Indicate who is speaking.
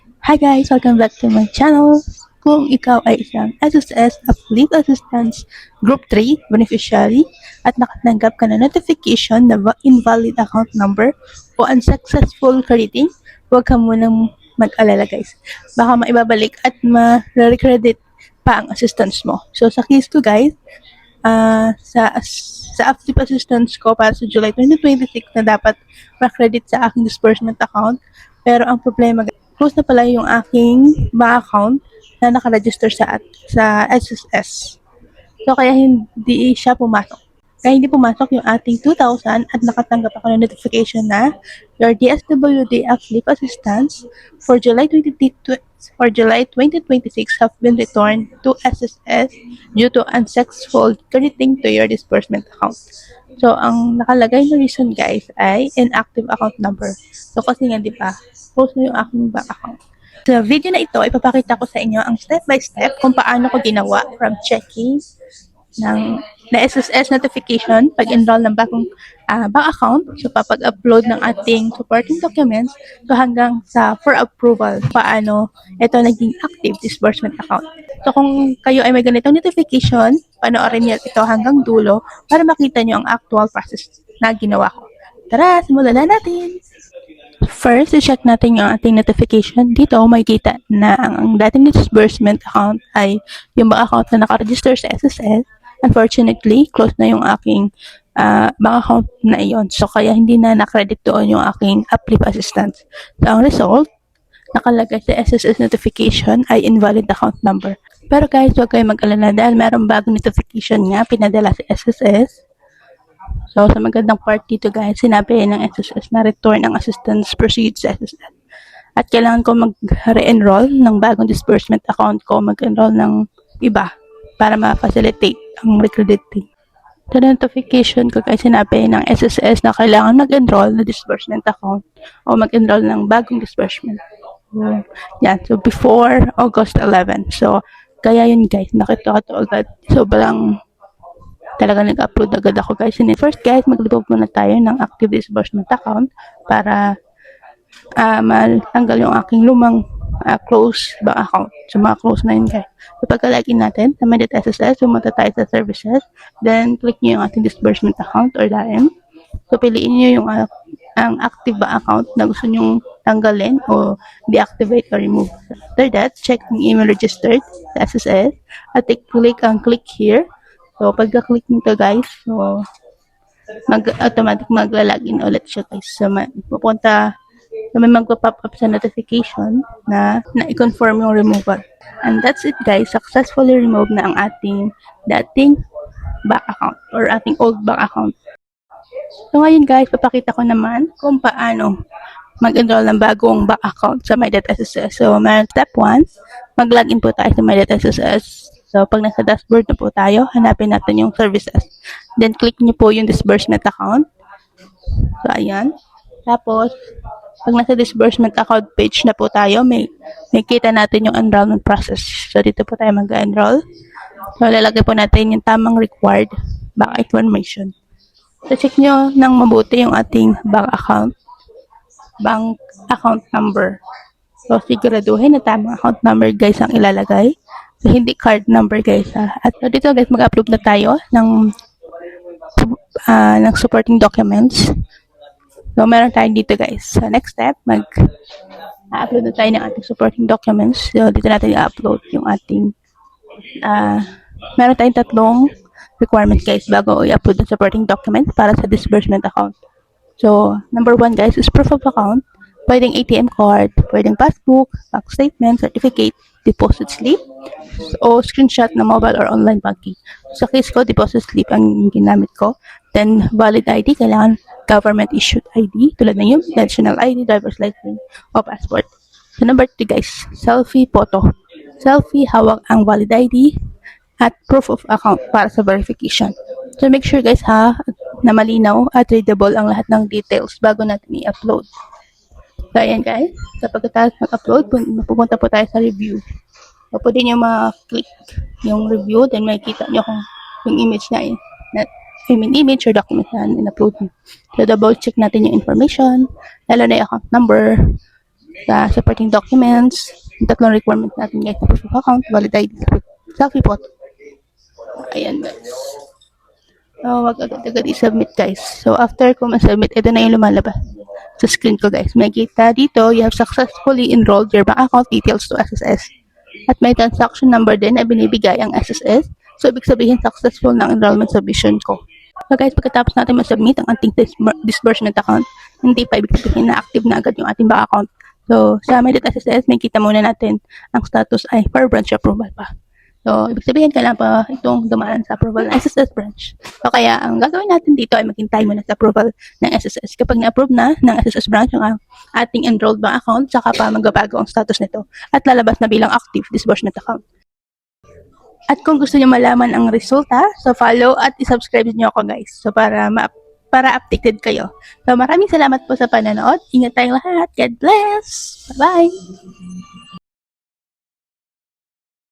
Speaker 1: Hi guys! Welcome back to my channel. Kung ikaw ay isang SSS Uplift Assistance Group 3 beneficiary at nakatanggap ka ng notification na invalid account number o unsuccessful crediting, huwag ka munang mag-alala guys. Baka maibabalik at ma-recredit pa ang assistance mo. So sa case ko guys, sa active assistance ko para sa July 2026 na dapat ma-credit sa aking disbursement account. Pero ang problema, close na pala yung aking bank account na nakaregister sa SSS. So, kaya hindi siya pumasok. Kaya hindi pumasok yung ating 2,000 at nakatanggap ako ng notification na your DSWD Uplift Assistance for July 2026 have been returned to SSS due to unsuccessful crediting to your disbursement account. So, ang nakalagay na reason guys ay inactive account number. So, kasi nga di ba, close na yung aking bank account. Sa video na ito, ipapakita ko sa inyo ang step by step kung paano ko ginawa from checking ng na SSS notification pag-enroll ng bagong bank account, so papag-upload ng ating supporting documents, so hanggang sa for approval paano ito naging active disbursement account. So kung kayo ay may ganitong notification, panoorin niyo ito hanggang dulo para makita niyo ang actual process na ginawa ko. Tara, simulan na natin! First, i-check natin yung ating notification. Dito, makikita na ang dating disbursement account ay yung bank account na nakaregister sa SSS. Unfortunately, close na yung aking bank account na iyon. So, kaya hindi na na-credit doon yung aking uplift assistance. So, ang result, nakalagay sa SSS notification ay invalid account number. Pero guys, huwag kayo mag-alala dahil mayroong bagong notification nga pinadala sa SSS. So, sa magandang part dito guys, sinabi ng SSS na return ang assistance proceeds sa SSS. At kailangan ko mag-re-enroll ng bagong disbursement account ko, mag-enroll ng iba para ma-facilitate ang recrediting. Sa notification ko guys, sinabi ng SSS na kailangan mag-enroll na disbursement account o mag-enroll ng bagong disbursement. So, yan. So, before August 11. So, kaya yun guys, nakita ko to agad. Sobrang talaga nag-upload agad ako guys. And first guys, mag-remove muna tayo ng active disbursement account para matanggal yung aking lumang close bank account. So, mga close na yun guys. So, pagka-login natin sa MyDebtSSS, pumunta tayo sa services. Then, click nyo yung ating disbursement account or DAM. So, piliin nyo yung ang active bank account na gusto nyong tanggalin o deactivate or remove. After that, check yung email registered sa SSS at click ang click here. So, pagka-click nito guys, so, automatic magla-login ulit siya guys. So, may magpa-pop up sa notification na i-confirm yung removal. And that's it guys, successfully removed na ang ating dating bank account or ating old bank account. So, ngayon guys, papakita ko naman kung paano mag-enroll ng bagong bank account sa MyDebtSSS. So, step 1, mag-login po tayo sa MyDebtSSS. So, pag nasa dashboard na po tayo, hanapin natin yung services. Then, click nyo po yung disbursement account. So, ayan. Tapos, pag nasa disbursement account page na po tayo, may kita natin yung enrollment process. So, dito po tayo mag-enroll. So, lalagay po natin yung tamang required bank information. So, check nyo ng mabuti yung ating bank account number. So, siguraduhin na tamang account number guys ang ilalagay. So, hindi card number guys ha. At so, dito guys, mag-upload na tayo ng supporting documents. So, meron tayo dito guys. So, next step, mag-upload na tayo ng ating supporting documents. So, dito natin i-upload yung ating meron tayong tatlong requirements guys bago i-upload ng supporting documents para sa disbursement account. So, number 1 guys is proof of account. Pwedeng ATM card, pwedeng passbook, bank statement, certificate, deposit slip, o screenshot na mobile or online banking. Sa case ko, deposit slip ang ginamit ko. Then, valid ID, kailangan government issued ID, tulad ng yung national ID, driver's license, o passport. So, number 2 guys, selfie photo. Selfie, hawak ang valid ID, at proof of account para sa verification. So, make sure guys ha, na malinaw at readable ang lahat ng details bago natin i-upload. So, ayan guys. So, pagkatapos mag-upload, pupunta po tayo sa review. So, pwede nyo ma-click yung review, then makikita nyo kung yung image na image or document na in-upload nyo. So, double check natin yung information, lalo na yung account number, Sa supporting documents, yung tatlong requirements natin guys na proof of account, valid ID, selfie photo. Ayan guys. So, wag agad-agad i-submit guys. So, after ko ma-submit, ito na yung lumalabas sa screen ko guys. May kita dito, you have successfully enrolled your bank account details to SSS. At may transaction number din na binibigay ang SSS. So, ibig sabihin successful ng enrollment submission ko. So guys, pagkatapos natin ma-submit ang ating disbursement account, hindi pa ibig sabihin na active na agad yung ating bank account. So, sa My.SSS, may kita muna natin ang status ay for branch approval pa. So, ibig sabihin, kailangan pa itong dumaan sa approval ng SSS branch. So, kaya ang gagawin natin dito ay maghintay muna sa approval ng SSS. Kapag na-approve na ng SSS branch ang ating enrolled bank account, saka pa magbabago ang status nito at lalabas na bilang active disbursement account. At kung gusto niyo malaman ang resulta, so follow at i-subscribe niyo ako guys. So, para updated kayo. So, maraming salamat po sa panonood. Ingat tayong lahat. God bless! Bye-bye!